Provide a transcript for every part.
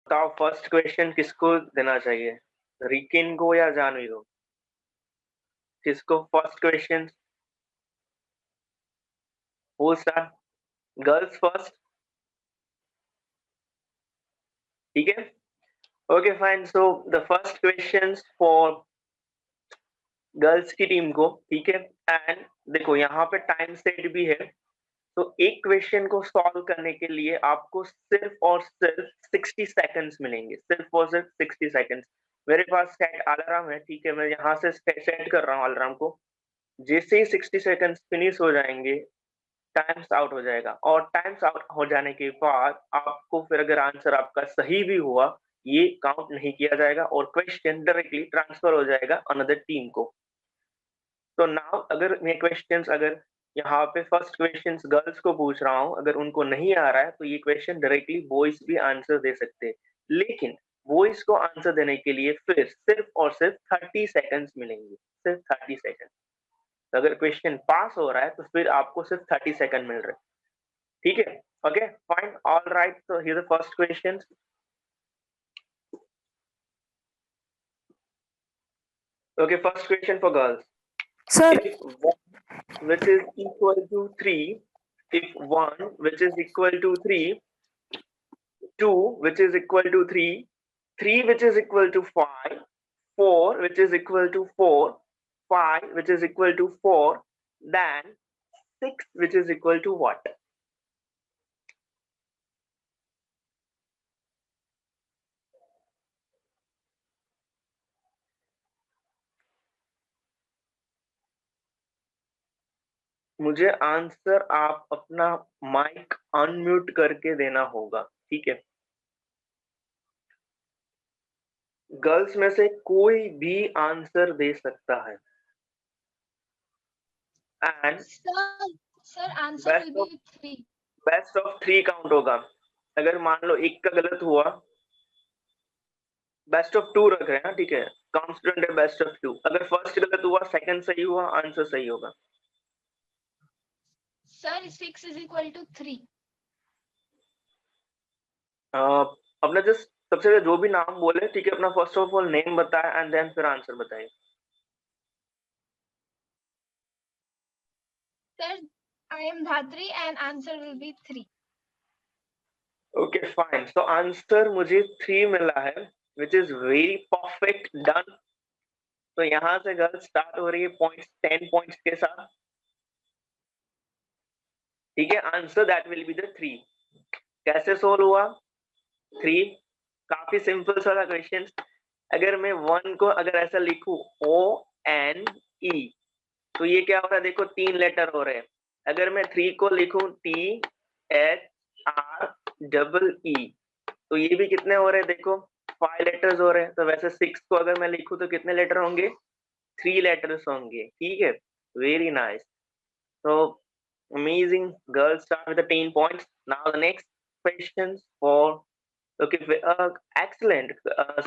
बताओ first question किसको देना चाहिए, रिकिन को या जानवी को? किसको first question? Who start? Girls first, ठीक है? Okay fine, so the first question for girls की टीम को, ठीक है? एंड देखो यहाँ पे टाइम सेट भी है, तो एक क्वेश्चन को सॉल्व करने के लिए आपको सिर्फ और सिर्फ 60 सेकंड्स मिलेंगे, सिर्फ और सिर्फ 60 सेकंड्स। मेरे पास सेट अलार्म है, ठीक है? मैं यहाँ से सेट कर रहा हूँ अलार्म को। जैसे ही 60 सेकंड्स फिनिश हो जाएंगे, टाइम्स आउट हो जाएगा, और टाइम्स आउट हो जाने के बाद आपको फिर अगर आंसर आपका सही भी हुआ, ये काउंट नहीं किया जाएगा और क्वेश्चन डायरेक्टली ट्रांसफर हो जाएगा अनदर टीम को। तो नाउ अगर मैं क्वेश्चंस, अगर यहाँ पे फर्स्ट क्वेश्चंस गर्ल्स को पूछ रहा हूँ, अगर उनको नहीं आ रहा है तो ये क्वेश्चन डायरेक्टली बॉयज भी आंसर दे सकते हैं, लेकिन बॉयज को आंसर देने के लिए फिर सिर्फ और सिर्फ 30 सेकंड्स मिलेंगे, सिर्फ 30 सेकंड। तो अगर क्वेश्चन पास हो रहा है तो फिर आपको सिर्फ 30 सेकंड मिल रहे हैं, ठीक है? Okay fine, all right, so here the first question. Okay, first question for girls. Sir, If 1 which is equal to 3, if 1 which is equal to 3, 2 which is equal to 3, 3 which is equal to 5, 4 which is equal to 4, 5 which is equal to 4, then 6 which is equal to what? मुझे answer आप अपना mic unmute करके देना होगा, ठीक है? Girls में से कोई भी आंसर दे सकता है, and sir, answer will be 3. Best of 3 count होगा। अगर मान लो एक का गलत हुआ, बेस्ट ऑफ 2 रख रहे हैं ना, ठीक है? कांस्टेंट है बेस्ट ऑफ 2। अगर फर्स्ट गलत हुआ, सेकंड सही हुआ, आंसर सही होगा। Sir, 6 is equal to 3. अपना जस्ट सबसे पहले जो भी नाम बोले, ठीक है? अपना फर्स्ट ऑफ ऑल नेम बताए एंड देन फिर आंसर बताइए। Sir, I am Dhatri and answer will be 3. Okay fine, so answer मुझे 3 मिला है, which is very perfect, done. तो यहाँ से गर्ल स्टार्ट हो रही है पॉइंट्स, 10 पॉइंट्स के साथ, ठीक है? Answer that will be the 3। कैसे सोल्व हुआ 3? काफी सिंपल सा था क्वेश्चन। अगर मैं 1 को अगर ऐसा लिखूं ONE, तो ये क्या हो रहा है? देखो 3 लेटर हो रहे हैं। अगर मैं 3 को लिखूं THREE, तो ये भी कितने हो रहे हैं? देखो 5 लेटर्स हो रहे हैं। तो वैसे 6 को अगर मैं लिखूं तो कितने लेटर होंगे? 3 लेटर्स होंगे, ठीक है? Very nice, so amazing, girls start with the 10 points. Now the next questions for, okay, excellent,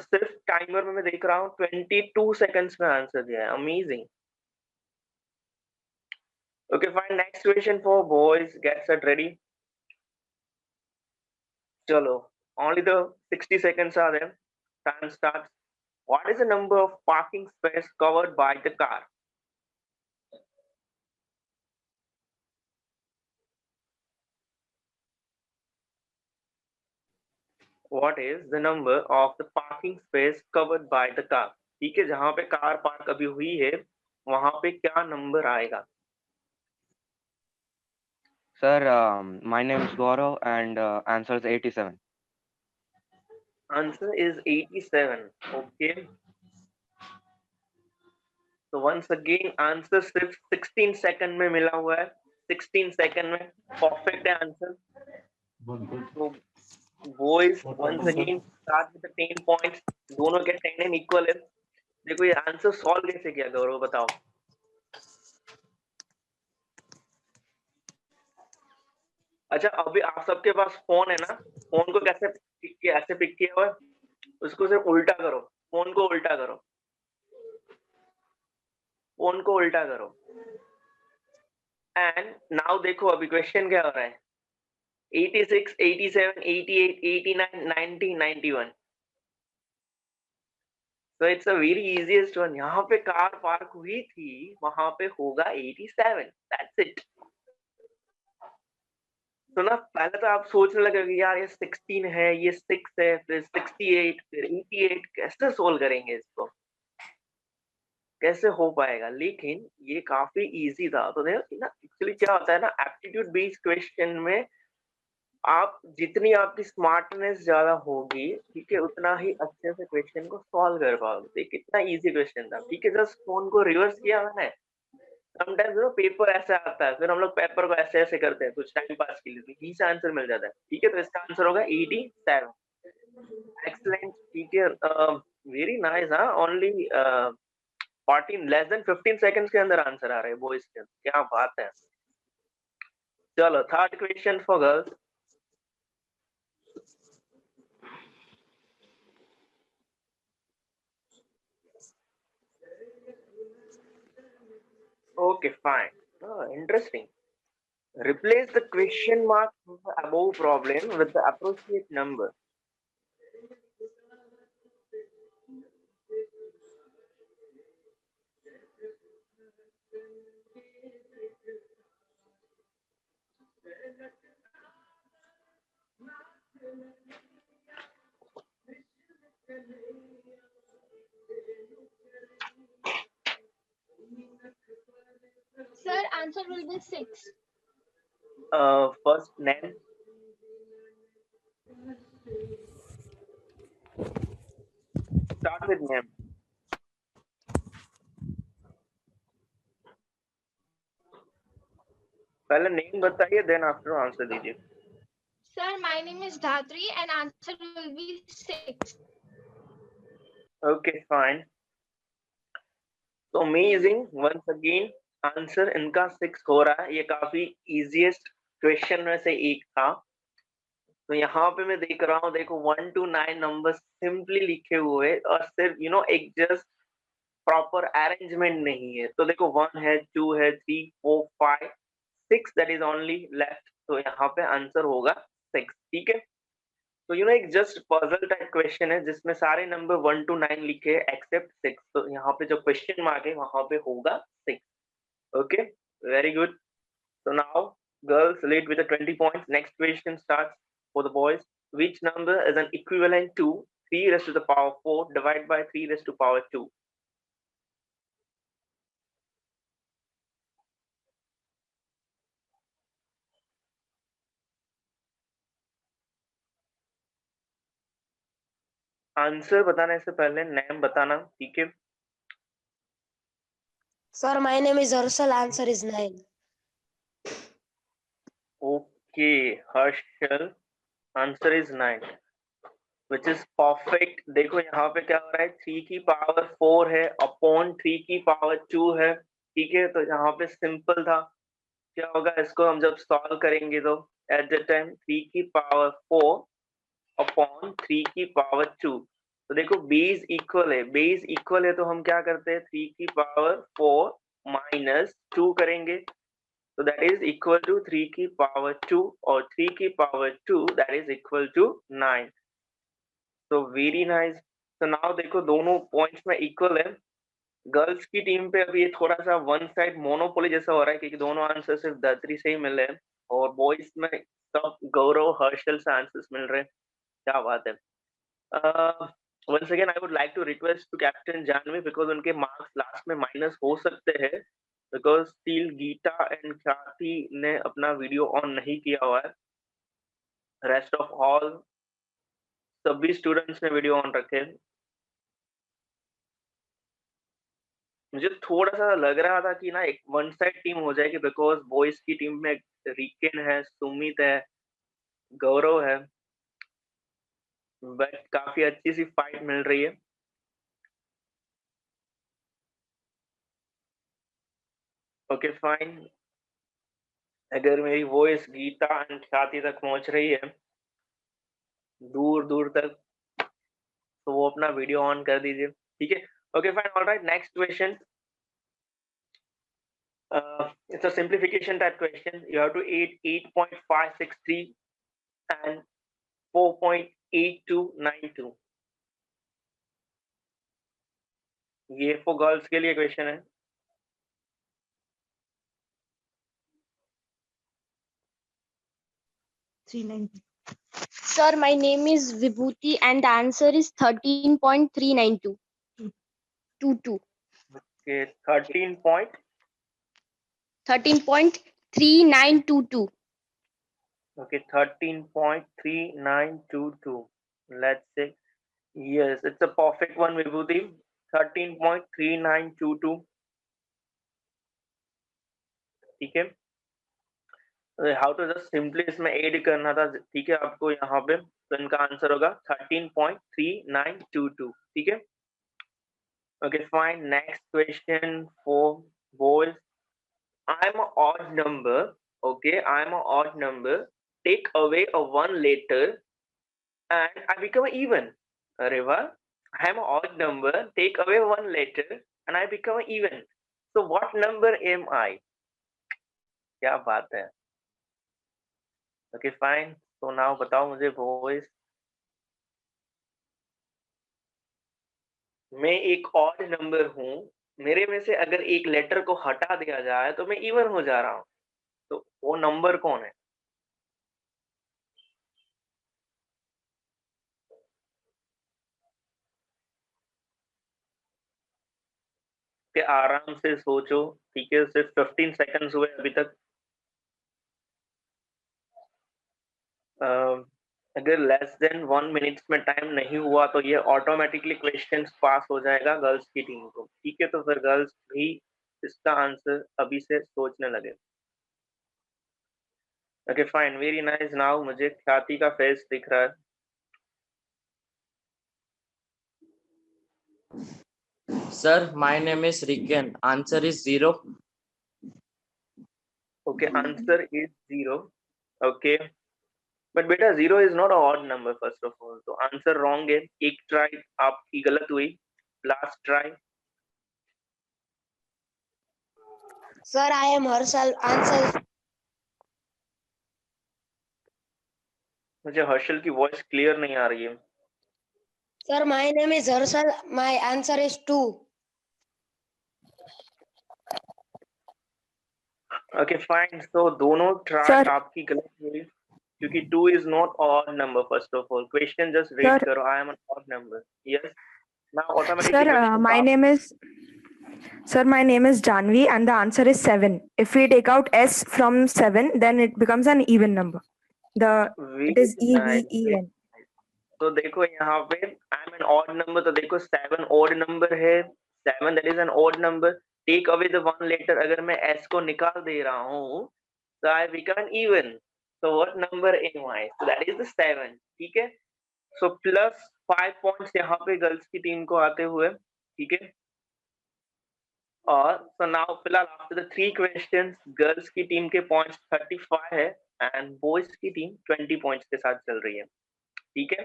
सिर्फ टाइमर में मैं देख रहा हूँ 22 seconds में आंसर दिया है, amazing. Okay fine, next question for boys, get set ready. चलो, only the 60 seconds are there, time starts. What is the number of parking space covered by the car? What is the number of the parking space covered by the car? ठीक है, जहां पे car park अभी हुई है वहां पे क्या नंबर आएगा? Sir, my name is Gaurav and answer is 87. Answer is 87. Okay, so once again answer सिर्फ 16 सेकंड में मिला हुआ है, 16 सेकंड में परफेक्ट है आंसर। तो boys once again start with the 10 points, दोनों के 10 एंड इक्वल है। देखो ये आंसर सॉल्व कैसे किया गौरव, बताओ। अच्छा, अभी आप सबके पास फोन है ना? फोन को कैसे पिक किया? ऐसे पिक किया हुआ है, उसको सिर्फ उल्टा करो, फोन को उल्टा करो, फोन को उल्टा करो। एंड नाउ देखो अभी क्वेश्चन क्या हो रहा है। 86, 87, 88, 89, 90, 91. So it's a very easiest one. यहाँ पे कार पार्क हुई थी, वहां पे होगा 87. That's it. तो ना पहले तो आप सोचने लगे कि यार ये 16 है, ये 6 है, फिर 68, फिर 88, कैसे सोल्व करेंगे इसको, कैसे हो पाएगा? लेकिन ये काफी इजी था। तो देखो ना, एक्चुअली क्या होता है ना, एप्टीट्यूड बेस्ड क्वेश्चन में आप जितनी आपकी स्मार्टनेस ज्यादा होगी, ठीक है, उतना ही अच्छे से क्वेश्चन को सॉल्व कर पाओगे। तो कितना इजी क्वेश्चन था, ठीक है। जस्ट फोन को रिवर्स किया मैंने। समटाइम्स पेपर ऐसे आता है, फिर हम लोग पेपर को ऐसे ऐसे करते हैं कुछ टाइम पास के लिए, तो यही से आंसर मिल जाता है, ठीक है। तो इसका आंसर होगा 87। एक्सलेंट, ठीक है, वेरी नाइस। हाँ, ओनली 14 लेस देन 15 सेकंड्स के अंदर आंसर आ रहे हैं बॉयज के, क्या बात है। चलो, third question for girls. Okay, fine. Oh, interesting. Replace the question mark of the above problem with the appropriate number. Sir, answer will be 6. First name. Start with name. पहले name बताइए, then after answer दीजिए। Sir, my name is Dhatri and answer will be 6. Okay, fine. So amazing. Once again, answer इनका 6 हो रहा है। ये काफी easiest question में से एक था। तो यहाँ पे मैं देख रहा हूँ, देखो 1 to 9 नंबर सिंपली लिखे हुए, और सिर्फ एक जस्ट प्रॉपर अरेंजमेंट नहीं है। तो देखो 1 है, 2 है, 3, 4, 5, 6, दैट इज ओनली लेफ्ट। तो यहाँ पे आंसर होगा 6, ठीक है। तो एक जस्ट पजल टाइप क्वेश्चन है जिसमें सारे नंबर 1 to 9 लिखे हैं एक्सेप्ट 6। तो यहाँ पे जो क्वेश्चन मार्क है वहां पे होगा 6। Okay, very good. So now, girls lead with the 20 points. Next question starts for the boys. Which number is an equivalent to 3 raised to the power 4 divided by 3 raised to power 2? Answer बताने से पहले name बताना, ठीक है। Sir, my name is Harshal. Answer is 9. Okay, Harshal, answer is 9, which is perfect. देखो यहाँ पे क्या हो रहा है, 3 की पावर 4 है अपॉन 3 की पावर 2 है, ठीक है। तो यहाँ पे सिंपल था, क्या होगा, इसको हम जब सॉल्व करेंगे तो एट द टाइम 3 की पावर 4 अपॉन 3 की पावर 2। तो देखो बेस इक्वल है, बेस इक्वल है तो हम क्या करते हैं, 3 की पावर 4 माइनस 2 करेंगे, तो दैट इज इक्वल टू 3 की पावर 2, और 3 की power 2 that is equal to 9। तो वेरी नाइस। तो नाउ देखो दोनों पॉइंट्स में इक्वल है। गर्ल्स की टीम पे अभी ये थोड़ा सा वन साइड मोनोपोली जैसा हो रहा है, क्योंकि दोनों आंसर सिर्फ दात्री से ही मिले हैं, और बॉयज में सब गौरव हर्षल से आंसर्स मिल रहे हैं। क्या बात है। once again I would like to request to Captain Janvi, because उनके मार्क्स लास्ट में माइनस हो सकते हैं, बिकॉज स्टिल गीता एंड ख्याति ने अपना वीडियो ऑन नहीं किया हुआ है। रेस्ट ऑफ ऑल सभी स्टूडेंट्स ने वीडियो ऑन रखे हैं। मुझे थोड़ा सा लग रहा था कि ना एक वन साइड टीम हो जाएगी, बिकॉज बॉयज की टीम में रिकेन है, सुमित है, गौरव है, बट काफी अच्छी सी फाइट मिल रही है। ओके फाइन, अगर मेरी वॉइस गीता एंड ख्याति तक पहुंच रही है दूर दूर तक, तो वो अपना वीडियो ऑन कर दीजिए, ठीक है। Okay fine, alright, next question. It's a simplification type question. You have to add 8.563 and 4.8292. ये फॉर गर्ल्स के लिए क्वेश्चन है. Sir, my name is Vibhuti and the answer is 13.392. 22. Okay, 13.3922. Okay, 13.3922. Let's say yes, it's a perfect one, Vibhuti. 13.3922. ठीक है. How to just simply इसमें add करना था. ठीक है, आपको यहाँ पे तो इनका आंसर होगा 13.3922. ठीक है. Okay, fine. Next question for boys. I'm an odd number. Okay, I'm an odd number. Take away a one letter and I become an even. अरे वाह. I'm an odd number. Take away one letter and I become an even. So what number am I? क्या बात है. Okay, fine. So now बताओ मुझे boys. मैं एक odd number हूँ. मेरे में से अगर एक लेटर को हटा दिया जाए तो मैं इवन हो जा रहा हूँ. तो वो नंबर कौन है? के आराम से सोचो. ठीक है, सिर्फ 15 सेकंड्स हुए अभी तक. अगर लेस देन 1 मिनट में टाइम नहीं हुआ तो ये ऑटोमेटिकली क्वेश्चंस पास हो जाएगा गर्ल्स की टीम को. ठीक है, तो फिर गर्ल्स भी इसका आंसर अभी से सोचने लगे. Okay fine, very nice. Now मुझे ख्याति का फेस दिख रहा है. Sir, my name is Riken. Answer is 0. Okay, answer is 0. Okay, but बेटा 0 is not a odd number first of all. तो आंसर रॉन्ग है. एक ट्राई आपकी गलत हुई. Last try. Sir, I am Harshal. Answer. मुझे हर्षल की वॉइस क्लियर नहीं आ रही है. Sir, my name is Harshal. My answer is 2. Okay fine. तो दोनों ट्राई Sir. आपकी गलत हुई क्योंकि 2 is not odd number first of all. Question just read Sir. करो. I am an odd number. Yes, now Sir, automatically my name is Sir, my name is Janvi and the answer is 7. If we take out S from 7, then it becomes an even number. It is EVEN. तो देखो यहाँ पे I am an odd number. तो देखो 7 odd number है. 7 that is an odd number. Take away the one letter. अगर मैं S को निकाल दे रहा हूँ तो I become an even. So what number am I? So that is the 7. ठीक है. So plus 5 points यहाँ पे गर्ल्स की टीम को आते हुए. ठीक है. और so now फिलहाल after the 3 questions गर्ल्स की टीम के पॉइंट्स 35 है एंड बॉयज की टीम 20 पॉइंट्स के साथ चल रही है. ठीक है.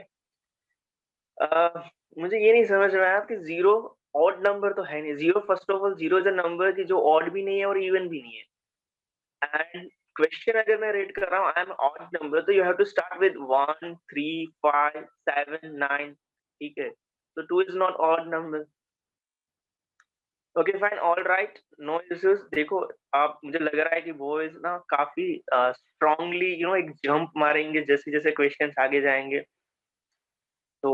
मुझे ये नहीं समझ में आया कि 0 ऑड नंबर तो है नहीं. 0 first of all 0 is a number की जो ऑड भी नहीं है और इवन भी नहीं है. एंड क्वेश्चन अगर मैं रेड कर रहा हूँ आई एम ऑड नंबर तो you have to start with 1 3 5 7 9. ठीक है. तो 2 is not odd number. Okay fine, all right, no issues. देखो आप, मुझे लग रहा है कि बॉयज ना काफी स्ट्रांगली एक जंप मारेंगे जैसे जैसे क्वेश्चंस आगे जाएंगे. तो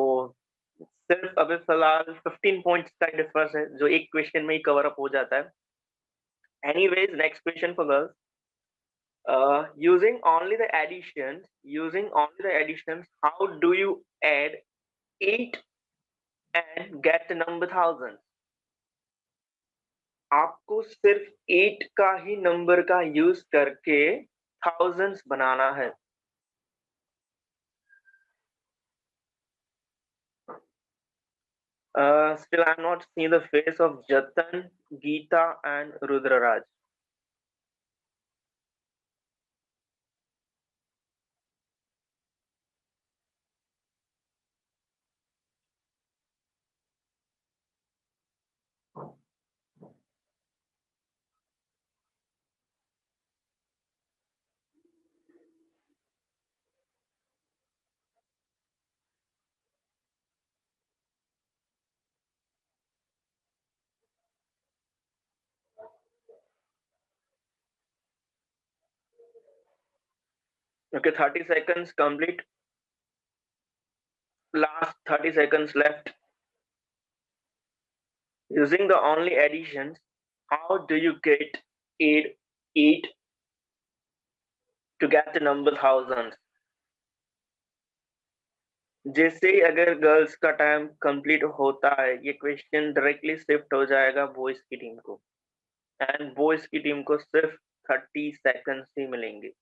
सिर्फ अभी फिलहाल 15 पॉइंट्स का डिफरेंस है जो एक क्वेश्चन में ही कवर अप हो जाता है. Anyways, next question for girls. using only the additions, how do you add 8 and get the number 1000? आपको सिर्फ 8 का ही नंबर का यूज करके thousands बनाना है. Still I'm not seeing the face of Jatan, Geeta and Rudraraj. Okay, 30 seconds complete. Last 30 seconds left. Using the only additions, how do you get 8 to get the number thousands? जैसे ही अगर girls का time complete होता है, ये question directly shift हो जाएगा boys की team को, एंड बॉयज की टीम को सिर्फ 30 सेकंड्स ही मिलेंगे.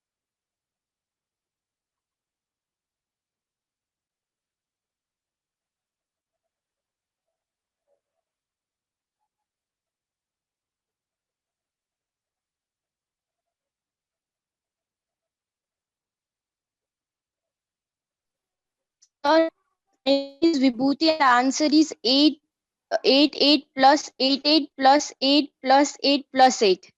Sir, is Vibhuti. The answer is 8, 8 plus 8 plus 8 plus 8 plus 8.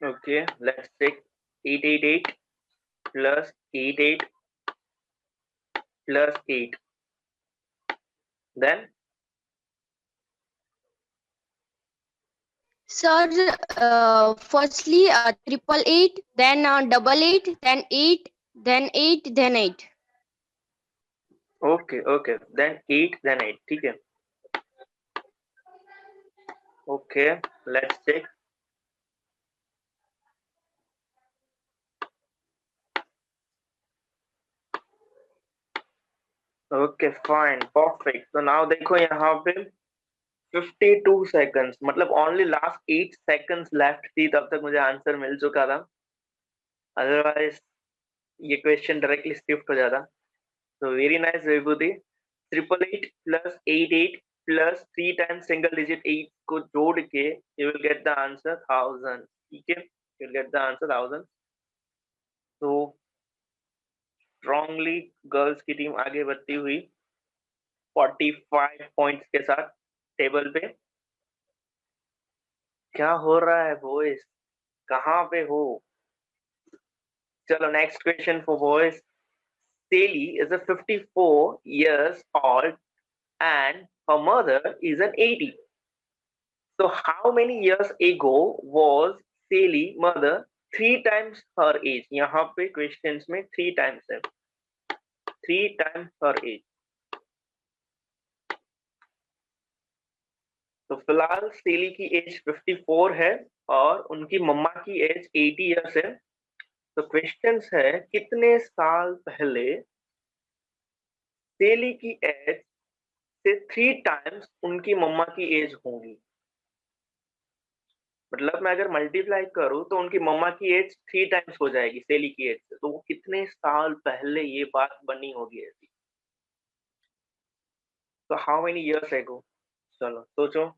Okay, let's check. 888 plus 88 plus 8. Then Sir, firstly 888, then 88, then 8, then 8, then 8. okay, then 8, then 8. ठीक है. Okay, let's check. Okay, fine, perfect. तो now देखो यहाँ पे 52 seconds, मतलब only last 8 seconds left थी, तब तक मुझे आंसर मिल चुका था. अदरवाइज ये क्वेश्चन डायरेक्टली शिफ्ट हो जाता. So very nice, विभूति. 888 plus 88 plus 3 times single digit 8 को जोड़ के you will get the answer 1000. ठीक है, you will get the answer 1000. So strongly girls की टीम आगे बढ़ती हुई 45 पॉइंट्स के साथ टेबल पे. क्या हो रहा है बॉयज, कहाँ पे हो? चलो next question for boys. Sally is a 54 years old and her mother is an 80. So how many years ago was Sally mother 3 times her age? यहाँ पे क्वेश्चंस में 3 times है, 3 times her age. तो फिलहाल सेली की एज 54 है और उनकी मम्मा की एज 80 इयर्स है. तो क्वेश्चंस है कितने साल पहले सेली की एज से 3 टाइम्स उनकी मम्मा की एज होगी. मतलब मैं अगर मल्टीप्लाई करूं तो उनकी मम्मा की एज 3 टाइम्स हो जाएगी सेली की एज से. तो वो कितने साल पहले ये बात बनी होगी ऐसी? तो हाउ मेनी इयर्स एगो? चलो सोचो.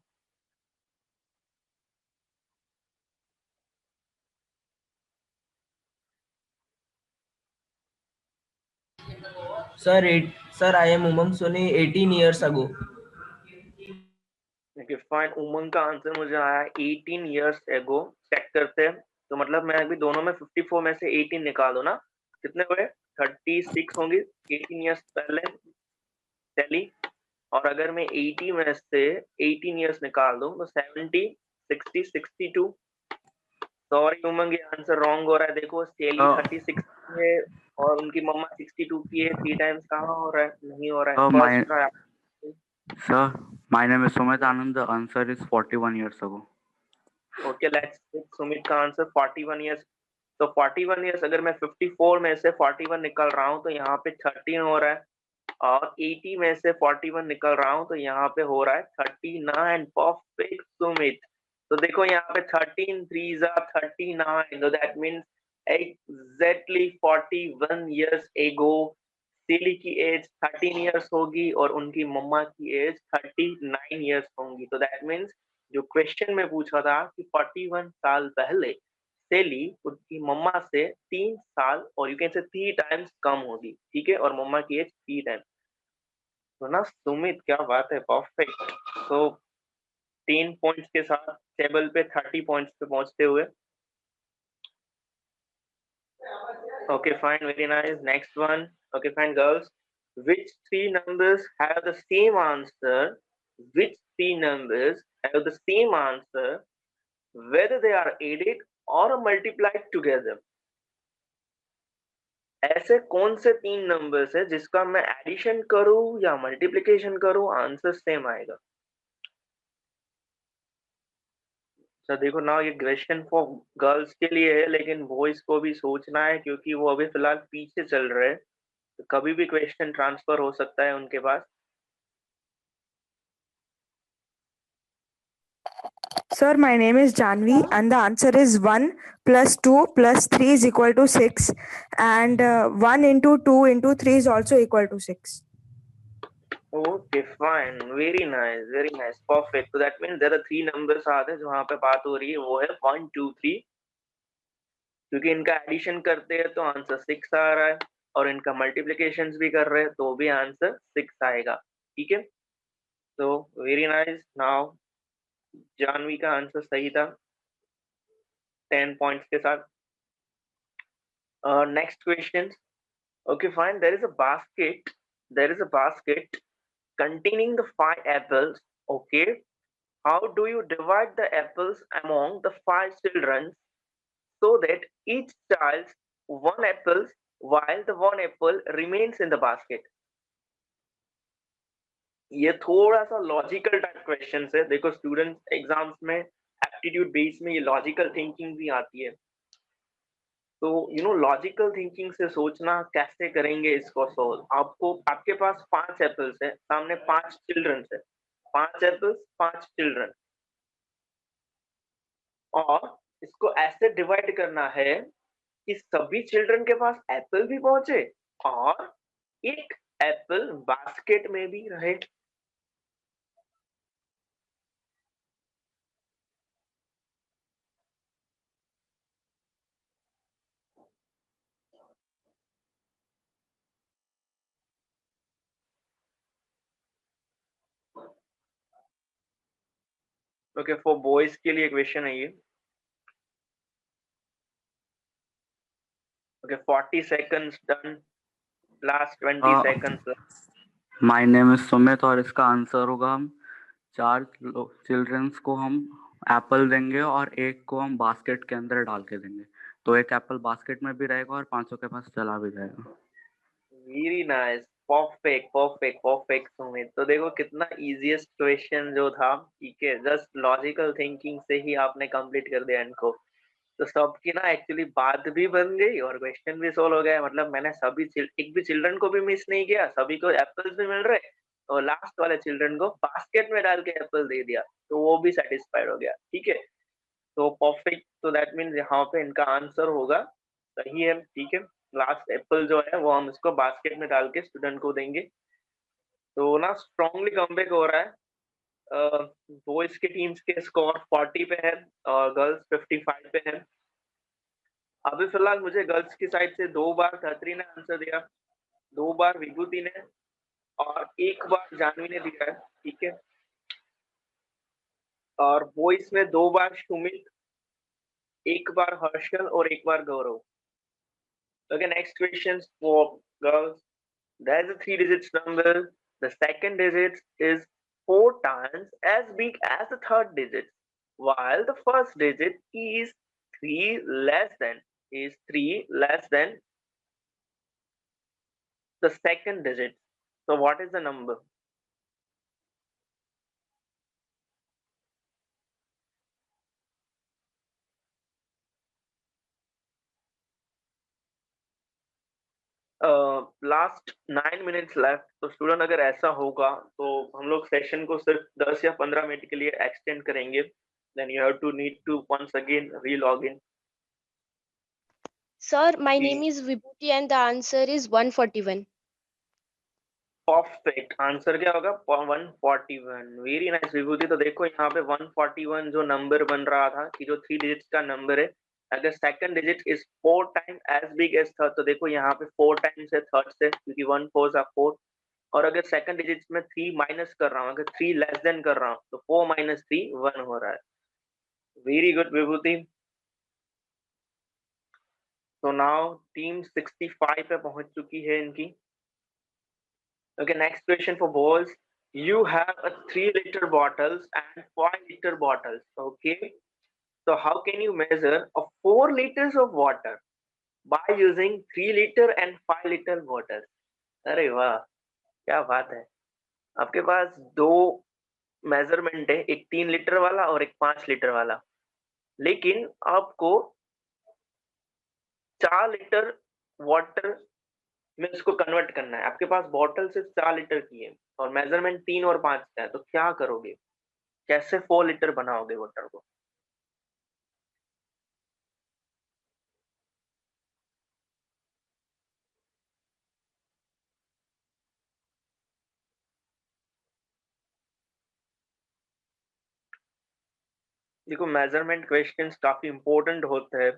Sir, I am Umang Soni 18 years ago. Okay, fine. उमंग का आंसर मुझे आया 18 years ago. चेक करते हैं. तो मतलब मैं अभी दोनों में 54 में से 18 निकाल दो ना, कितने हुए? 36 होंगे 18 years पहले चली. और अगर मैं 80 में से 18 years निकाल दूं तो 70, 60, 62. सॉरी उमंग, ये आंसर रॉन्ग हो रहा है. देखो सेली 36 है और उनकी मम्मा 62 की है. 3 टाइम्स कहाँ हो रहा है? नहीं हो रहा है. First try. Sir, my name is Sumit Anand. The answer is 41 years ago. Okay, let's take Sumit का आंसर 41 years. तो 41 years अगर मैं 54 में से 41 निकल रहा हूँ तो यहाँ पे 13 हो रहा है, और 80 में से 41 निकल रहा हूँ तो यहाँ पे हो रहा है 39. परफेक्ट सुमित. तो देखो यहाँ पे 13 3s are 39. So that means exactly 41 years ago सेली की एज 13 इयर्स होगी और उनकी मम्मा की एज 39 इयर्स होंगी. तो दैट मीन्स जो क्वेश्चन में पूछा था कि 41 साल पहले सेली उनकी मम्मा से 3 साल और यू कैन से 3 टाइम्स कम होगी. ठीक है, और मम्मा की एज 3 टाइम्स. तो ना सुमित, क्या बात है, परफेक्ट. तो 10 पॉइंट्स के साथ टेबल पे 30 पॉइंट्स पे पहुंचते हुए. Okay, fine, very nice. Next one. Okay, fine, girls. Which 3 numbers have the same answer? Which 3 numbers have the same answer whether they are added or multiplied together? ऐसे कौन से 3 numbers है जिसका मैं एडिशन करूं या मल्टीप्लिकेशन करूं answer same आएगा? तो देखो ना, ये क्वेश्चन फॉर गर्ल्स के लिए है, लेकिन बॉयज को भी सोचना है क्योंकि वो अभी फिलहाल पीछे चल रहे हैं, तो कभी भी क्वेश्चन ट्रांसफर हो सकता है उनके पास। Sir, my name is Janvi and the answer is 1 plus 2 plus 3 is equal to 6 and 1 into 2 into 3 is also equal to 6. Okay, fine, very nice, perfect. So that means there are 3 numbers are there जहाँ पे बात हो रही है वो है 1 2 3, क्योंकि इनका एडिशन करते हैं तो आंसर 6 आ रहा है और इनका मल्टीप्लिकेशन भी कर रहे हैं तो भी आंसर 6 आएगा। ठीक है, तो वेरी नाइस। नाउ जानवी का आंसर सही था 10 पॉइंट्स के साथ। Next question. Okay fine, there is a basket containing the 5 apples. Okay, how do you divide the apples among the 5 children so that each child 1 apple while the 1 apple remains in the basket? ये थोड़ा सा logical type question है। देखो students exams में aptitude base में ये logical thinking भी आती है, तो लॉजिकल थिंकिंग से सोचना कैसे करेंगे इसको सोल्व। आपके पास 5 एप्पल्स है, सामने 5 चिल्ड्रन है, 5 एप्पल्स 5 चिल्ड्रन, और इसको ऐसे डिवाइड करना है कि सभी चिल्ड्रन के पास एप्पल भी पहुंचे और एक एप्पल बास्केट में भी रहे। ओके, फॉर बॉयज के लिए क्वेश्चन है ये। Okay, 40 seconds done, last 20 seconds. My name is Sumit और इसका आंसर होगा हम 4 चिल्ड्रंस को हम एप्पल देंगे और एक को हम बास्केट के अंदर डाल के देंगे, तो एक एप्पल बास्केट में भी रहेगा और 500 के पास चला भी जाएगा। Very nice, perfect Sumit. तो देखो कितना इजीएस्ट क्वेश्चन जो था, ठीक है, जस्ट लॉजिकल थिंकिंग से ही आपने कंप्लीट कर दिया इनको। तो सबकी ना एक्चुअली बात भी बन गई और क्वेश्चन भी सोल्व हो गया। मतलब मैंने एक भी चिल्ड्रन को भी मिस नहीं किया, सभी को एप्पल्स भी मिल रहे और लास्ट वाले चिल्ड्रन को बास्केट में डाल के एप्पल दे दिया, तो वो भी सेटिस्फाइड हो गया। ठीक है, तो परफेक्ट। तो दैट मीन्स यहाँ पे इनका आंसर होगा सही है। ठीक है, लास्ट एप्पल जो है वो हम इसको बास्केट में डाल के स्टूडेंट को देंगे। तो ना स्ट्रॉन्गली कमबैक हो रहा है। बॉयज के टीम्स के स्कोर 40 पे है और गर्ल्स 55 पे है। अभी फिलहाल मुझे गर्ल्स की साइड से 2 बार धत्री ने आंसर दिया, 2 बार विभूति ने और 1 बार जानवी ने दिया है। ठीक है, और बॉयज में 2 बार सुमित, 1 बार हर्षल और 1 बार गौरव। Okay, next question for girls. There is a 3 digits number. The second digit is 4 times as big as the third digit, while the first digit is 3 less than the second digit. So what is the number? Last 9 minutes left. तो student अगर ऐसा होगा तो हम लोग session को सिर्फ 10 या 15 मिनट के लिए एक्सटेंड करेंगे। Then you have to need to once again re-log in. Sir, my name is Vibhuti and the answer is 141. Perfect, answer क्या होगा? 141। वेरी नाइस विभूति। तो देखो यहाँ पे 141 जो नंबर बन रहा था कि जो 3 डिजिट्स का नंबर है, अगर second digit is 4 time as big as third, तो देखो यहाँ पे 4 टाइम्स है थर्ड से, क्योंकि 1 4 4। और अगर सेकंड डिजिट में 3 माइनस कर रहा हूँ, अगर 3 लेस देन कर रहा हूँ, तो 4 माइनस 3 1 हो रहा है। वेरी गुड विभूति। तो नाउ टीम 65 पे पहुंच चुकी है इनकी। Okay, next question for boys. You have a 3-liter bottles and 5-liter bottles. Okay, so how can you measure a 4 liters of water? by using 3 liter and 5 liter bottles. अरे वाह, क्या बात है। आपके पास दो मेजरमेंट है, एक 3 लीटर वाला और एक 5 लीटर वाला, लेकिन आपको 4 लीटर वाटर में उसको कन्वर्ट करना है। आपके पास बॉटल सिर्फ 4 लीटर की है और मेजरमेंट 3 और 5 का है, तो क्या करोगे? कैसे 4 लीटर बनाओगे वाटर को? देखो, मेजरमेंट क्वेश्चंस काफी इंपॉर्टेंट होते हैं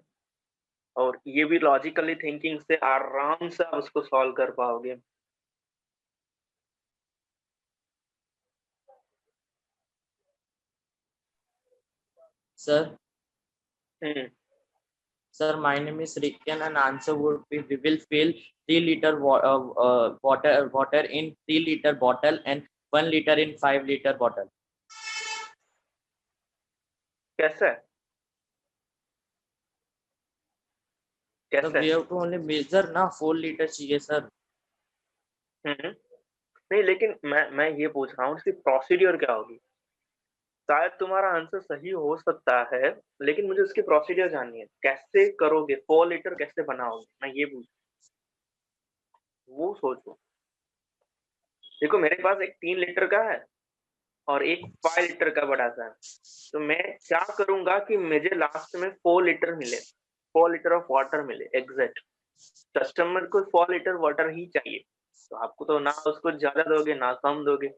और ये भी लॉजिकली थिंकिंग से आराम से आप उसको सॉल्व कर पाओगे। Sir, hmm, sir, my name is Riken and answer would be we will fill 3 liter water in 3 liter bottle and 1 liter in 5 liter bottle. कैसे So कैसे? we have to only measure ना 4 liter चाहिए sir. नहीं, लेकिन मैं ये पूछ रहा हूँ, इसकी प्रोसीड्योर क्या होगी? शायद तुम्हारा आंसर सही हो सकता है, लेकिन मुझे उसकी प्रोसीजर जाननी है। कैसे करोगे? 4 लीटर कैसे बनाओगे? मैं ये पूछ, वो सोचो। देखो, मेरे पास एक 3 लीटर का है और एक 5 लीटर का बड़ा सा है, तो मैं क्या करूंगा कि मुझे लास्ट में 4 लीटर मिले, 4 लीटर ऑफ वाटर मिले एग्जैक्ट। कस्टमर को 4 लीटर वाटर ही चाहिए, तो आपको तो ना उसको ज्यादा दोगे ना कम दोगे।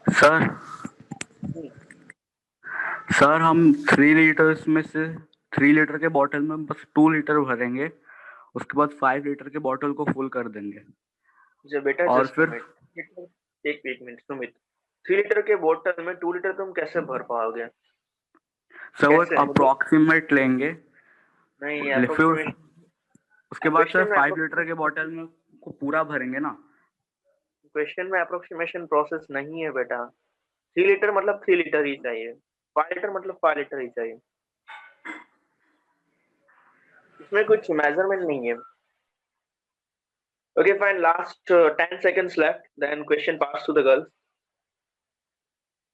सर सर हम 3 लीटर्स में से 3 लीटर के बॉटल में बस 2 लीटर भरेंगे, उसके बाद 5 लीटर के बॉटल को फुल कर देंगे। जो बेटा, और just फिर a minute, एक मिनट सुमित, 3 लीटर के बोतल में 2 लीटर तुम कैसे भर पाओगे? सर वो कैसे? अप्रोक्सीमेट लेंगे, नहीं, फिर approximate उसके बाद सर question में 5 लीटर के बॉटल में को पूरा भरेंगे ना। क्वेश्चन में अप्रोक्सीमेशन प्रोसेस नहीं है बेटा। 3 लीटर मतलब 3 लीटर ही चाहिए, 5 लीटर मतलब 5 लीटर ही चाहिए, इसमें कुछ मेजरमेंट नहीं है। Okay fine, last 10 seconds left, then question pass to the girls.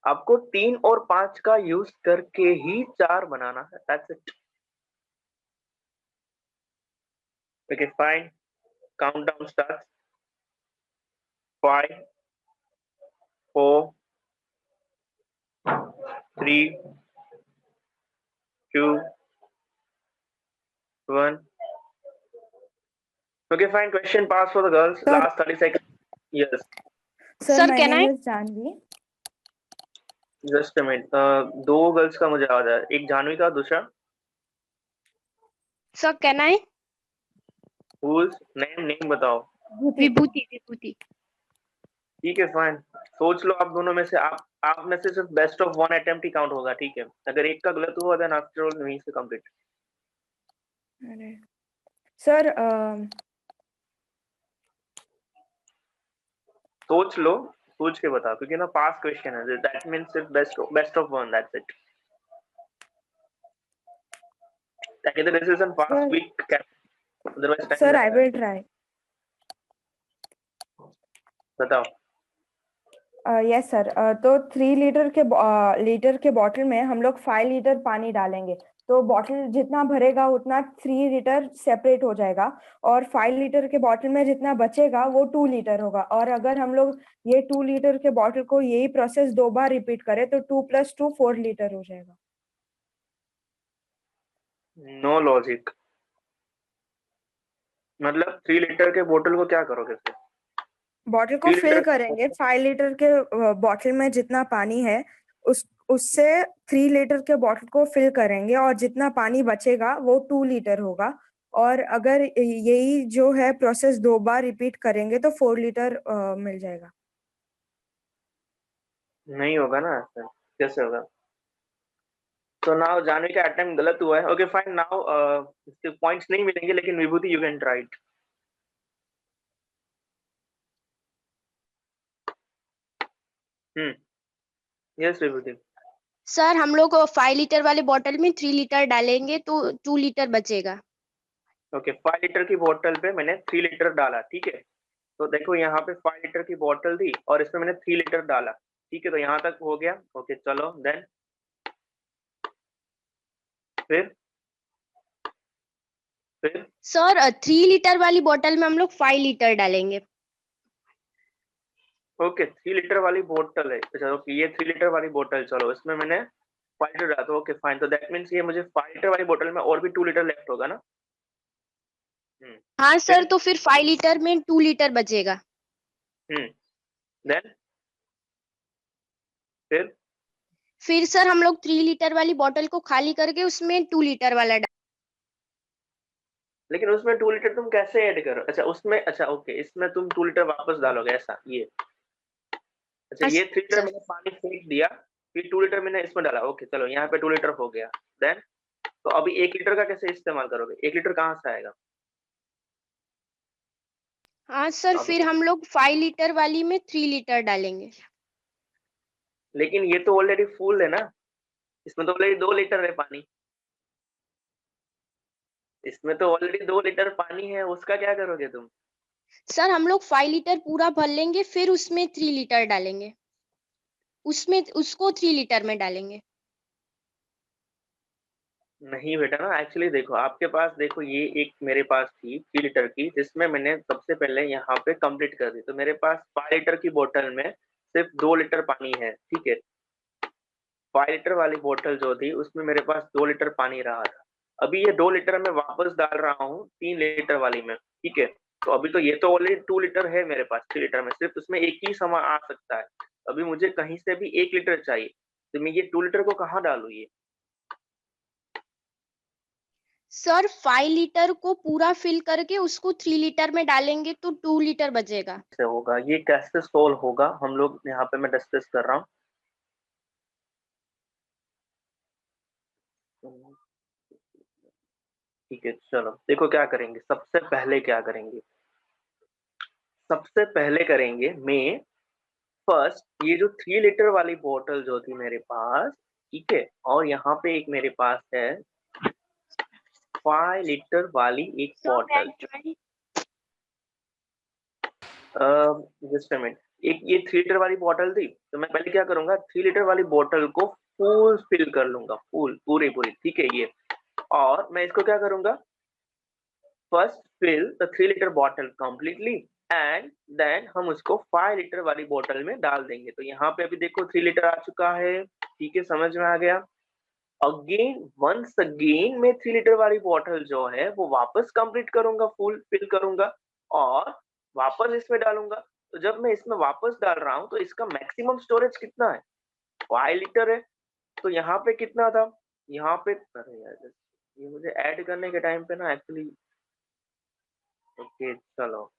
आपको 3 और 5 का यूज करके ही 4 बनाना है, that's it. Okay fine, countdown starts. 5 4 3 2 1। Okay, fine. Question pass for the girls. Sir. Last 30 seconds. Yes. Sir, my can name is Janvi. Just a minute. दो girls का मुझे याद है, एक जानवी का, दूसरा Sir, can I? whose name बताओ। Vibhuti, Vibhuti. ठीक है, फाइन। सोच लो, आप दोनों में से आप में से सिर्फ best of 1 attempt he count होगा, ठीक है? अगर एक का गलत हुआ देन आफ्टर ऑल वहीं से कंप्लीट। अरे सर, सोच लो, सोच के बताओ, क्योंकि ना पास क्वेश्चन है, दैट मींस सिर्फ बेस्ट ऑफ 1, दैट्स इट। ताकि the decision pass Sir. Quick, otherwise sir, I will try. बताओ। यस सर, तो 3 लीटर के बॉटल में हम लोग 5 लीटर पानी डालेंगे, तो बॉटल जितना भरेगा उतना 3 लीटर सेपरेट हो जाएगा, और 5 लीटर के बॉटल में जितना बचेगा वो 2 लीटर होगा। और अगर हम लोग ये 2 लीटर के बॉटल को यही प्रोसेस 2 बार रिपीट करें तो 2 + 2 4 लीटर हो जाएगा। No logic. मतलब 3 लीटर के बोतल को क्या करोगे फिर? बॉटल को 3 फिल लीटर करेंगे, 5 लीटर के बॉटल में जितना पानी है उससे 3 लीटर के बॉटल को फिल करेंगे, और जितना पानी बचेगा वो 2 लीटर होगा। और अगर यही जो है प्रोसेस 2 बार रिपीट करेंगे तो 4 लीटर मिल जाएगा। नहीं होगा ना सर, कैसे होगा? तो नाउ जानवी का अटेम्प्ट गलत हुआ है. Okay fine. नाउ इसके पॉइंट्स नहीं मिलेंगे, लेकिन Vibhuti you can try it. Yes Vibhuti. Sir हम लोग 5 लीटर वाले बॉटल में 3 लीटर डालेंगे तो 2 लीटर बचेगा। ओके 5 लीटर की बोतल पे मैंने 3 लीटर डाला. ठीक है, तो देखो यहाँ पे 5 लीटर की बोतल थी और इसमें मैंने 3 लीटर डाला. ठीक है, तो यहाँ तक हो गया. ओके चलो देन फिर सर 3 लीटर वाली बॉटल में हम लोग 5 लीटर डालेंगे। ओके 3 लीटर वाली बोतल है. चलो ये 3 लीटर वाली बोतल, चलो इसमें मैंने 5 लीटर डाला. तो ओके फाइन. तो दैट मीन्स ये मुझे 5 लीटर वाली बोतल में और भी 2 लीटर लेफ्ट होगा ना. हाँ सर, तो फिर 5 लीटर में 2 लीटर बचेगा। देन फिर सर हम लोग 3 लीटर वाली बॉटल को खाली करके उसमें 2 लीटर वाला लेकिन उसमें 2 लीटर तुम कैसे ऐड करो? अच्छा उसमें, अच्छा ओके, इसमें तुम 2 लीटर वापस डालोगे ऐसा? ये अच्छा ये 3 लीटर मैंने पानी फेंक दिया, फिर 2 लीटर मैंने इसमें डाला. ओके चलो यहाँ पे 2 लीटर हो गया. देन तो अभी 1 लीटर का कैसे इस्तेमाल करोगे? 1 लीटर कहाँ से आएगा? हाँ सर, फिर हम लोग 5 लीटर वाली में 3 लीटर डालेंगे। लेकिन ये तो ऑलरेडी फुल है ना, इसमें तो ऑलरेडी 2 लीटर है पानी. इसमें तो ऑलरेडी 2 लीटर पानी है, उसका क्या करोगे तुम? सर हम लोग 5 लीटर पूरा भर लेंगे, फिर उसमें 3 लीटर डालेंगे, उसमें उसको 3 लीटर में डालेंगे। नहीं बेटा ना, एक्चुअली देखो आपके पास, देखो ये एक मेरे पास थी 3 लीटर की, जिसमें मैंने सबसे पहले यहाँ पे कंप्लीट कर दी. तो मेरे पास 5 लीटर की बोतल में सिर्फ 2 लीटर पानी है. ठीक है, 5 लीटर वाली बोतल जो थी उसमें मेरे पास 2 लीटर पानी रहा था. अभी ये 2 लीटर मैं वापस डाल रहा हूँ 3 लीटर वाली में. ठीक है, तो अभी तो ये तो ऑलरेडी 2 लीटर है मेरे पास. 3 लीटर में सिर्फ उसमें एक ही सामान आ सकता है. अभी मुझे कहीं से भी 1 लीटर चाहिए, तो मैं ये 2 लीटर को कहाँ डालूं? ये सर 5 लीटर को पूरा फिल करके उसको 3 लीटर में डालेंगे तो 2 लीटर बचेगा। कैसे होगा? ये कैसे सोल्व होगा? हम लोग यहाँ पे मैं डिस्कस कर रहा हूँ. ठीक है चलो देखो क्या करेंगे. सबसे पहले क्या करेंगे? सबसे पहले करेंगे मैं फर्स्ट ये जो 3 लीटर वाली बोतल जो थी मेरे पास, ठीक है, और यहाँ पे एक मेरे पास है 5 लीटर वाली एक बॉटल. Just a minute. एक ये 3 लीटर वाली बॉटल थी, तो मैं पहले क्या करूंगा, 3 लीटर वाली बॉटल को फुल फिल कर लूंगा, फुल पूरी. ठीक है ये, और मैं इसको क्या करूंगा, first fill the 3 litre bottle completely and then हम उसको 5 लीटर वाली बोतल में डाल देंगे. तो यहाँ पे अभी देखो 3 लीटर आ चुका है. ठीक है, समझ में आ गया? अगेन वंस अगेन मैं 3 लीटर वाली बोतल जो है वो वापस कंप्लीट करूंगा, फुल फिल करूंगा और वापस इसमें डालूंगा. तो जब मैं इसमें वापस डाल रहा हूँ तो इसका मैक्सिमम स्टोरेज कितना है? 5 लीटर है. तो यहाँ पे कितना था? यहाँ पे, अरे यार ये मुझे ऐड करने के टाइम पे ना एक्चुअली, ओके चलो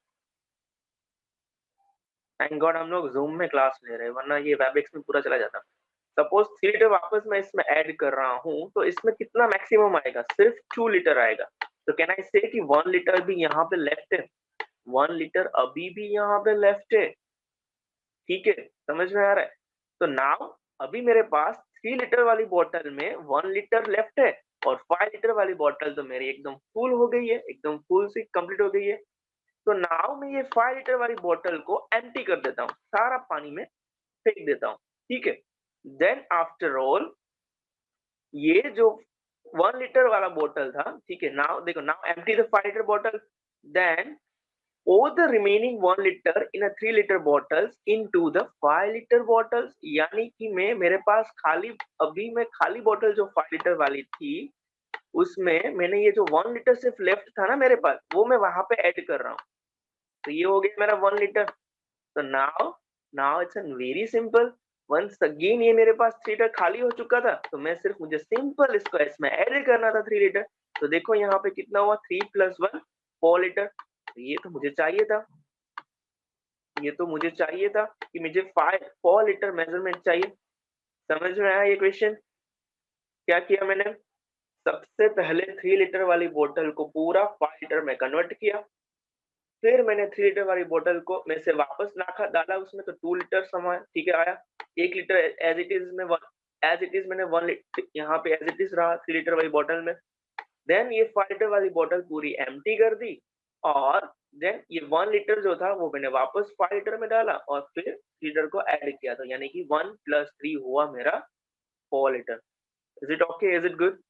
थैंक गॉड हम लोग जूम में क्लास ले रहे हैं, वरना ये वेबएक्स में पूरा चला जाता. सपोज 3 लीटर वापस मैं इसमें ऐड कर रहा हूँ, तो इसमें कितना मैक्सिमम आएगा? सिर्फ 2 लीटर आएगा. तो कैन आई से कि 1 लीटर भी यहाँ पे लेफ्ट है, 1 लीटर अभी भी यहाँ पे लेफ्ट है. ठीक है, समझ में आ रहा है? तो नाउ अभी मेरे पास 3 लीटर वाली बोतल में 1 लीटर लेफ्ट है और 5 लीटर वाली बोतल तो मेरी एकदम फुल हो गई है, एकदम फुल से कंप्लीट हो गई है. तो नाउ मैं ये 5 लीटर वाली बोतल को एम्प्टी कर देता हूँ, सारा पानी में फेंक देता हूँ. ठीक है, देन आफ्टर ऑल ये जो 1 लीटर वाला बोतल था, ठीक है, नाउ देखो, नाउ एम्प्टी द 5 लीटर बोतल, then pour the remaining 1 liter in a 3 liter bottles into the 5 liter bottles. यानी कि मेरे पास खाली, अभी मैं खाली बोतल जो 5 लीटर वाली थी उसमें मैंने ये जो 1 लीटर सिर्फ लेफ्ट था ना मेरे पास, वो मैं वहां पे ऐड कर रहा हूँ. तो ये हो गया मेरा 1 लीटर. तो now it's very simple. Once again ये मेरे पास 3 लीटर खाली हो चुका था, तो मैं सिर्फ, मुझे सिंपल इसको इसमें ऐड करना था 3 लीटर. तो देखो यहाँ पे कितना हुआ, 3 + 1 4 लीटर. ये तो मुझे चाहिए था, ये तो मुझे चाहिए था कि मुझे 4 लीटर मेजरमेंट चाहिए. समझ में आया ये क्वेश्चन? क्या किया मैंने, सबसे पहले 3 लीटर वाली बोतल को पूरा 5 लीटर में कन्वर्ट किया, फिर मैंने 3 लीटर वाली बोतल को में से वापस डाला उसमें, तो 2 लीटर सामान ठीक है आया। 1 लीटर एज इट इज में एज इट इज मैंने 1 लीटर यहाँ पे एज इट इज रहा 3 लीटर वाली बोतल में। देन ये 5 लीटर वाली बोतल पूरी एम्प्टी कर दी, और देन ये 1 लीटर जो था वो मैंने वापस 5 लीटर में डाला और फिर 3 लीटर को ऐड किया, तो यानी कि 1 + 3 हुआ मेरा 4 litre. Is it okay, is it good,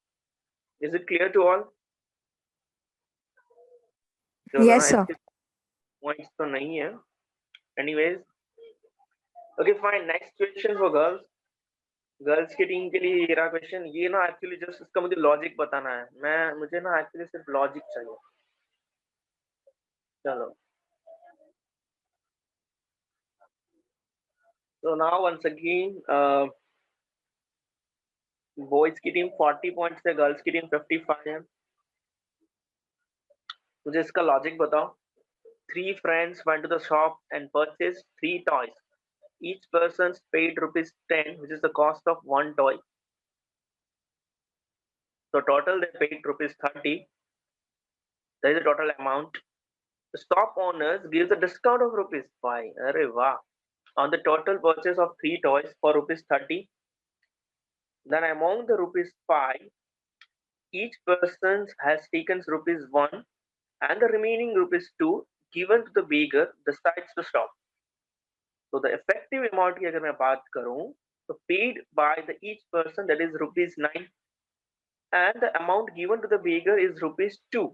is it clear to all? Yes, sir. Points तो नहीं है, anyways okay fine. Next question for girls की टीम के लिए ये रहा क्वेश्चन। ये ना एक्चुअली जस्ट इसका मुझे लॉजिक बताना है, मुझे ना एक्चुअली सिर्फ लॉजिक चाहिए। चलो, तो नाउ वंस अगेन बॉयज की टीम 40 पॉइंट्स है, गर्ल्स की टीम 55 है। मुझे इसका लॉजिक बताओ। 3 friends went to the shop and purchased 3 toys. Each person paid ₹10, which is the cost of 1 toy. So total they paid ₹30. That is the total amount. The shop owners gives a discount of ₹5. Arre wow. On the total purchase of 3 toys for ₹30. Then among the ₹5, each person has taken ₹1 and the remaining ₹2 given to the beggar decides to stop. So the effective amount की अगर मैं बात करूं तो paid by the each person that is ₹9 and the amount given to the beggar is ₹2.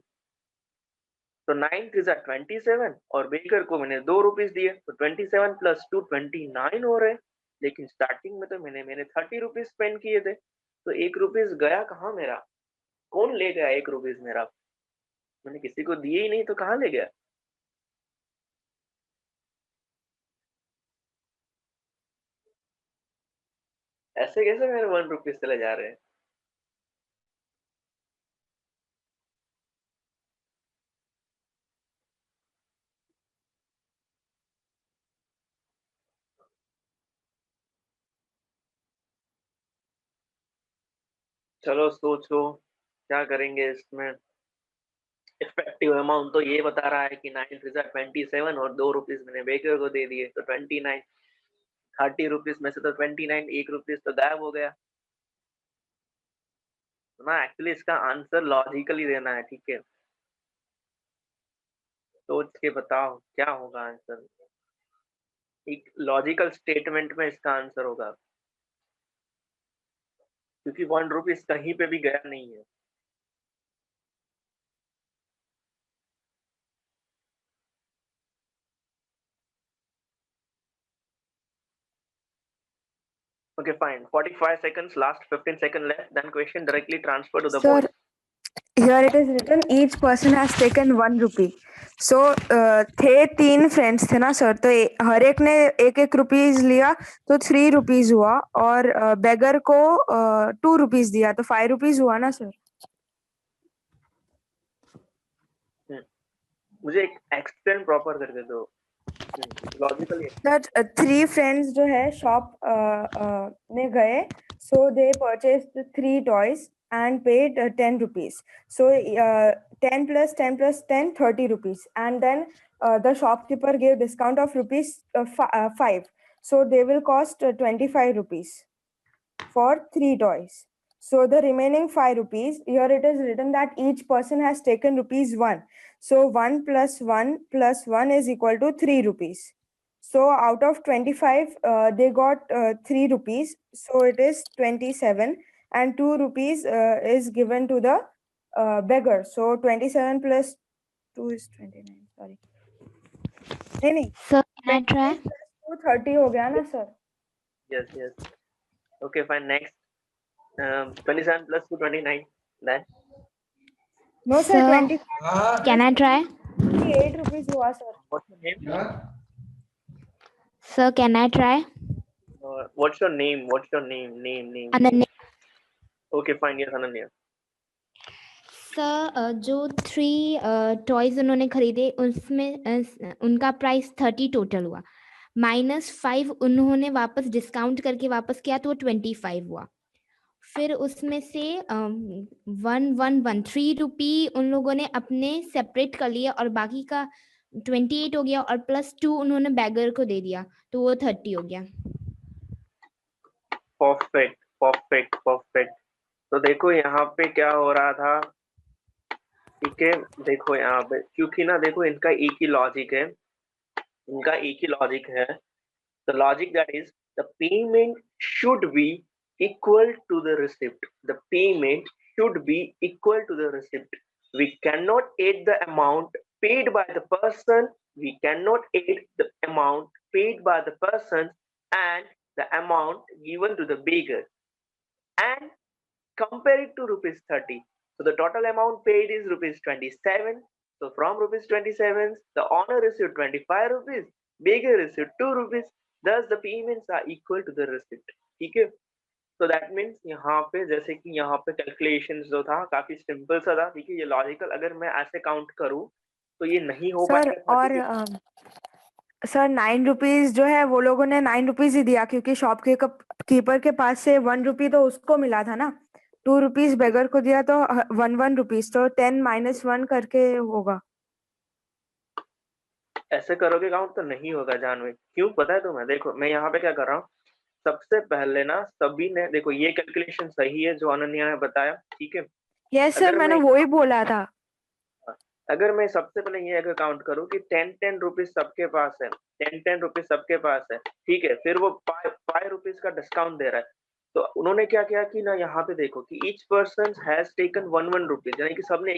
तो 9 is at 27 और beggar को मैंने ₹2 दिए, तो 27 + 2 29 हो रहे। लेकिन स्टार्टिंग में तो मैंने ₹30 स्पेंड किए थे, तो ₹1 गया कहाँ मेरा? कौन ले गया ₹1 मेरा? मैंने किसी को दिए ही नहीं, तो कहाँ ले गया? ऐसे कैसे मेरे ₹1 चले जा रहे हैं? चलो सोचो क्या करेंगे इसमें। इफेक्टिव अमाउंट तो ये बता रहा है कि 9 × 27 और ₹2 मैंने बेकर को दे दिए, तो 29। ₹30 में से तो 29 ₹1 तो गायब हो गया। तो ना एक्चुअली इसका आंसर लॉजिकली देना है, ठीक है? सोच के बताओ क्या होगा आंसर। एक लॉजिकल स्टेटमेंट में इसका आंसर होगा, क्योंकि ₹1 कहीं पे भी गया नहीं है। Okay, fine. 45 seconds, last 15 seconds left. Then question directly transfer to the Sir, board. here it is written each person has taken ₹1. So थे 3 फ्रेंड्स थे ना सर, तो हर एक ने ₹1 लिया, तो ₹3 हुआ, और बेगर को ₹2 दिया, तो ₹5 हुआ ना सर? मुझे एक एक्सप्लेन प्रॉपर करके दो लॉजिकली। सर 3 फ्रेंड्स जो है शॉप में गए, सो दे purchased 3 toys and paid ₹10. So 10 + 10 + 10 ₹30, and then the shopkeeper gave discount of ₹5. So they will cost ₹25 for 3 toys. So the remaining ₹5, here it is written that each person has taken ₹1. So 1 + 1 + 1 is equal to ₹3. So out of 25, they got ₹3. So it is 27. And ₹2 is given to the beggar. So 27 + 2 is 29. Sorry. नहीं Sir, can I try? 2 30 हो गया ना sir? Yes. Okay, fine. Next. 27 + 2 29. Then. No sir, Sir, 25. Can I try? ₹8 हुआ sir. What's your name? Sir, can I try? What's your name? What's your name? Name. Ananya. Okay, fine. Yes, Ananya. Sir जो 3 toys उन्होंने खरीदे उसमें उनका price 30 total हुआ, -5 उन्होंने वापस discount करके वापस किया, तो वो 25 हुआ। फिर उसमें से 3 रुपी उन लोगों ने अपने सेपरेट कर लिया और बाकी का 28 हो गया और +2 उन्होंने बैगर को दे दिया, तो वो 30 हो गया। Perfect perfect perfect. तो देखो यहाँ पे क्या हो रहा था, ठीक है, देखो यहाँ पे क्योंकि ना देखो इनका एक ही लॉजिक है, इनका एक ही लॉजिक है। The logic that is the payment should be equal to the receipt. The payment should be equal to the receipt. We cannot add the amount paid by the person. We cannot add the amount paid by the person and the amount given to the beggar and compare it to rupees 30. So the total amount paid is rupees 27. So from rupees 27, the owner received 25 rupees, beggar received 2 rupees. Thus the payments are equal to the receipt. ठीक है, so that means यहाँ पे जैसे कि यहाँ पे calculation जो था काफी सिंपल सा था, ठीक है, ये लॉजिकल अगर मैं ऐसे काउंट करूँ तो ये नहीं हो सर पाएगा। और सर 9 रुपीज जो है वो लोगों ने 9 रुपीज ही दिया क्योंकि शॉप के कीपर के पास से 1 रुपी तो उसको मिला था ना, 2 रुपीज बेगर को दिया तो 1 रुपीज, तो 10 - 1 करके होगा। ऐसे करोगे काउंट तो नहीं होगा जानवी, क्यों पता है तुम्हें? देखो मैं यहाँ पे क्या कर रहा हूँ, सबसे पहले ना सभी ने देखो ये कैलकुलेशन सही है जो अनन्या ने बताया, ठीक है। यस सर, मैंने वो ही बोला था। अगर मैं सबसे पहले ये अगर काउंट करूँ कि 10 रुपीज सबके पास है, 10 रुपीज सबके पास है, ठीक है, फिर वो 5 रुपीज का डिस्काउंट दे रहा है, तो उन्होंने क्या किया कि ना यहाँ पे देखो कि each person has taken 1 rupees, यानी कि सबने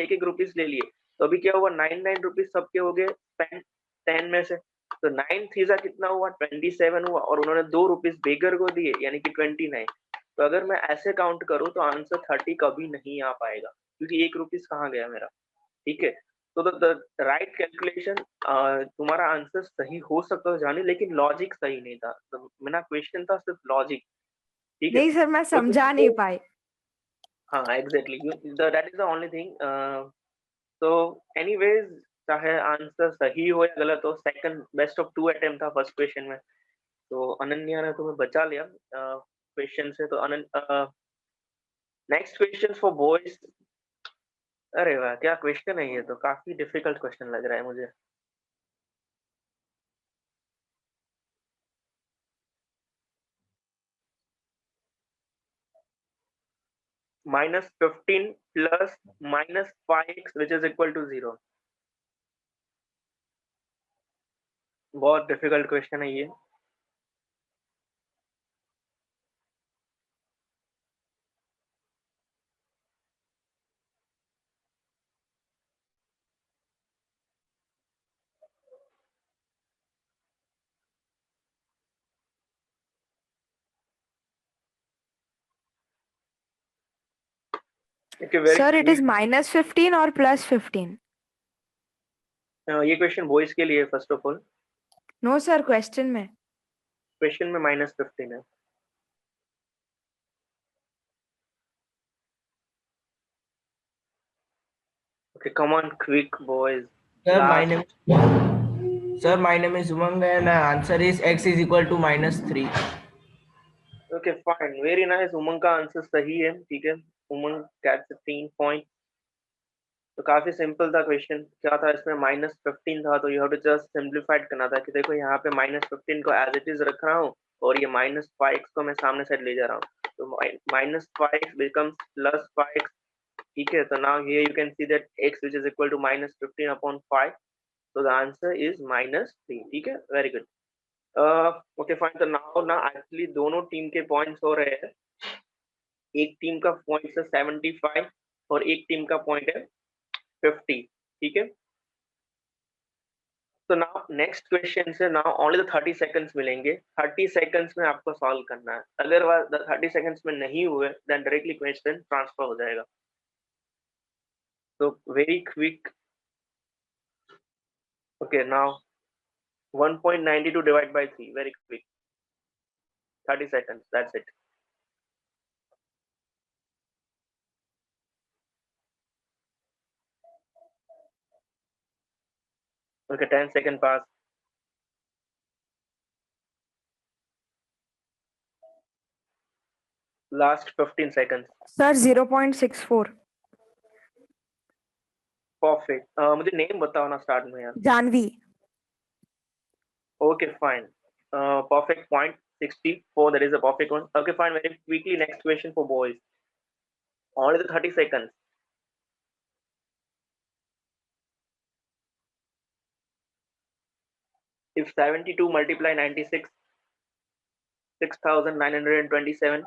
एक एक रुपीज ले लिए, तो अभी क्या हुआ 9 रुपीज सबके हो गए 10 में से, तो 9 थीजा कितना हुआ 27 हुआ और उन्होंने 2 रुपीज बेगर को दिए यानी कि 29। तो अगर मैं ऐसे काउंट करूँ तो आंसर 30 कभी नहीं आ पाएगा क्योंकि 1 रुपीज कहाँ गया मेरा, ठीक है। तो द राइट कैलकुलेशन, तुम्हारा आंसर सही हो सकता है जाने, लेकिन लॉजिक सही नहीं था, तो मेरा क्वेश्चन था सिर्फ लॉजिक, ठीक है। नहीं सर, मैं समझा नहीं पाई। हाँ exactly, that is the only thing. तो एनीवेज, चाहे आंसर सही हो या गलत हो, सेकंड बेस्ट ऑफ 2 अटेम्प्ट था फर्स्ट क्वेश्चन में, तो अनन्या ने तुम्हें बचा लिया क्वेश्चन से। तो नेक्स्ट क्वेश्चन फॉर बॉयज। अरे वाह क्या क्वेश्चन है, ये तो काफी डिफिकल्ट क्वेश्चन लग रहा है मुझे। -15 plus -5x which is equal to 0। बहुत डिफिकल्ट क्वेश्चन है ये। सर इट इज -15 और +15। ये क्वेश्चन बॉयज के लिए first of all. No sir, question में -15 है। Okay, come on, quick boys. Sir, my name is Umang and answer is x is equal to -3. Okay, fine, very nice। उमंग का answer सही है, ठीक है। उमंग gets 3 पॉइंट। तो काफी सिंपल था क्वेश्चन, क्या था इसमें -15 था, तो you have to just simplified करना था कि देखो यहाँ पे -15 को एज इट इज रख रहा हूँ और ये -5x को मैं सामने साइड ले जा रहा हूँ, तो -5x becomes +5x, ठीक है। तो now here you can see that x which is equal to -15/5, so the answer is -3, ठीक है, वेरी गुड। ओके फाइन, तो नाउ ना एक्चुअली दोनों टीम के पॉइंट्स हो रहे हैं, एक टीम का पॉइंट है 75 और एक टीम का पॉइंट है 50, ठीक है। तो नाउ नेक्स्ट क्वेश्चन से नाउ ओनली 30 सेकंड्स मिलेंगे, 30 सेकंड्स में आपको सॉल्व करना है, अगर 30 सेकंड्स में नहीं हुए देन डायरेक्टली क्वेश्चन ट्रांसफर हो जाएगा। तो very quick. Okay now 1.92 divided by 3, very quick, 30 seconds, that's it। Okay, 10 second pass। Last 15 seconds. Sir 0.64. Perfect. मुझे नेम बताओ ना स्टार्ट में यार. Janvi. Okay, fine. Perfect point. 64. That is a perfect one. Okay, fine. Very quickly, next question for boys. Only the 30 seconds. If 72 multiply 96, 6,927.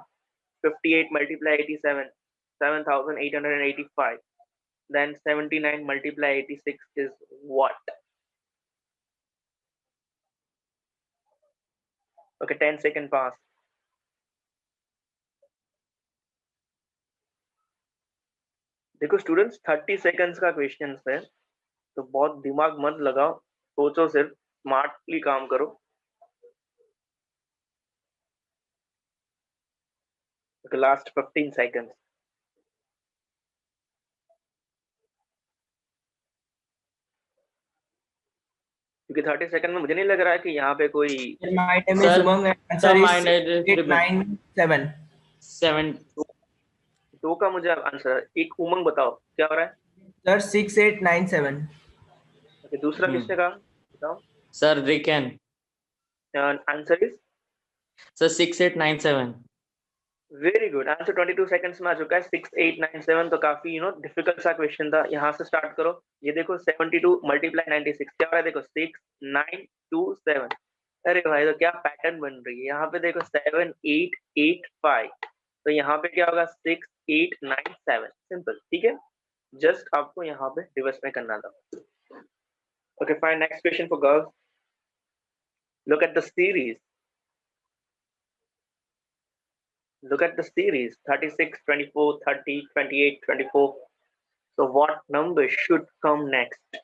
58 multiply 87, 7,885. Then 79 multiply 86 is what? Okay, 10 second pass. देखो students 30 seconds का question है, तो बहुत दिमाग मत लगाओ, सोचो, सिर्फ स्मार्टली काम करो. Okay, last 15 seconds. क्योंकि 30 सेकंड में मुझे नहीं लग रहा है कि यहाँ पे कोई. My name is Umang and answer my is name is 897. 7. दो का मुझे आंसर. एक उमंग बताओ क्या हो रहा है. Sir 6897. Okay, दूसरा किसने कहा बताओ. Sir Riken. Answer is Sir 6897. Very good. Answer 22 seconds में आ चुका है. 6897. तो काफी डिफिकल्ट सा क्वेश्चन था. यहाँ से स्टार्ट करो. ये देखो 72 मल्टीप्लाई 96 क्या हो रहा है. देखो 6927. अरे भाई, तो क्या पैटर्न बन रही है. यहाँ पे देखो 7885. तो यहाँ पे क्या होगा 6897. सिंपल. ठीक है, जस्ट आपको यहाँ पे रिवर्स में करना था. Okay fine. Next question for girls. Look at the series. Look at the series 36, 24, 30, 28, 24. So what number should come next?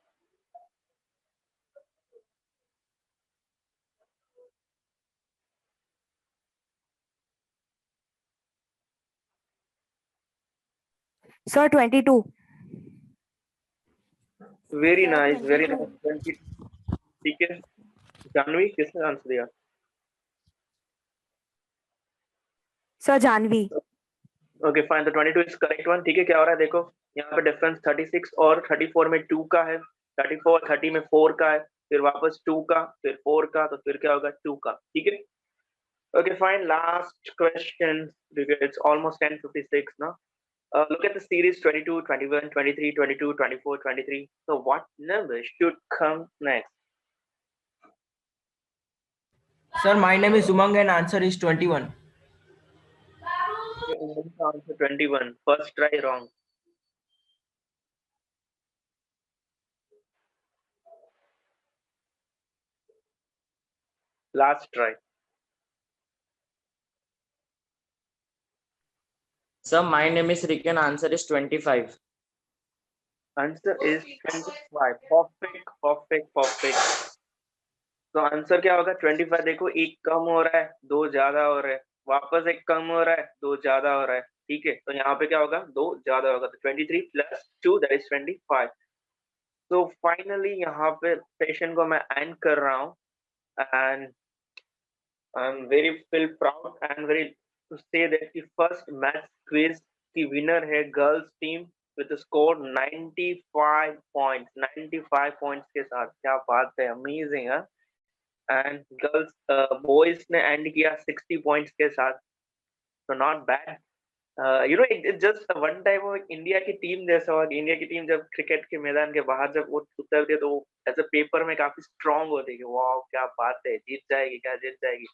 Sir 22. Very nice, very nice. 20. ठीक है, जानवी किसने आंसर दिया. Sir जानवी. Okay fine. तो 22 इज करेक्ट वन. ठीक है, क्या हो रहा है देखो यहाँ पे डिफरेंस 36 और 34 में 2 का है. 34 और 30 में 4 का है. फिर वापस 2 का, फिर 4 का, तो फिर क्या होगा 2 का. ठीक है. Okay fine. Last question. It's almost 10:56 ना. Look at the series 22, 21, 23, 22, 24, 23. So what number should come next? Sir, my name is Umang and answer is 21. Answer 21. First try wrong. Last try. Sir, my name is Riken. Answer is 25. Answer is 25. Perfect, perfect, perfect. तो answer क्या होगा 25. देखो एक कम हो रहा है, दो ज्यादा हो रहा है, वापस एक कम हो रहा है, दो ज्यादा हो रहा है. ठीक है, तो यहाँ पे क्या होगा, दो ज्यादा होगा. तो 23 + 2 दैट इज 25. तो फाइनली यहाँ पे सेशन को मैं एंड कर रहा हूँ. And I am very feel proud and very to say that की फर्स्ट मैथ्स क्विज की विनर है girls team with score 95 points. 95 points के साथ. क्या बात है, अमेजिंग है. एंड गर्ल्स बॉयज ने एंड किया 60 पॉइंट्स के साथ. तो not bad. It's just one type of India की टीम जैसा. और इंडिया की टीम जब क्रिकेट के मैदान के बाहर जब वो उतरती है तो एज अ पेपर में काफी स्ट्रांग होती है. वाह क्या बात है, जीत जाएगी, क्या जीत जाएगी.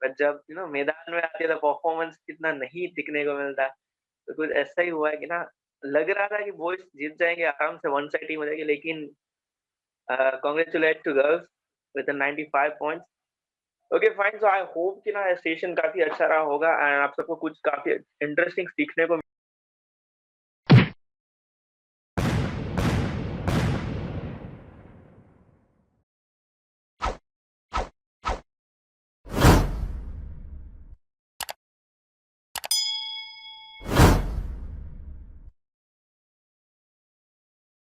पर जब मैदान में आती है तो परफॉर्मेंस कितना नहीं दिखने को मिलता. तो कुछ ऐसा ही हुआ है कि लग रहा था कि बॉयज जीत जाएंगे आराम से, वन साइड टीम हो जाएगी. लेकिन congratulate to girls with the 95 points. Okay, fine. So I hope कि सेशन काफी अच्छा रहा होगा एंड आप सबको कुछ काफी इंटरेस्टिंग सीखने को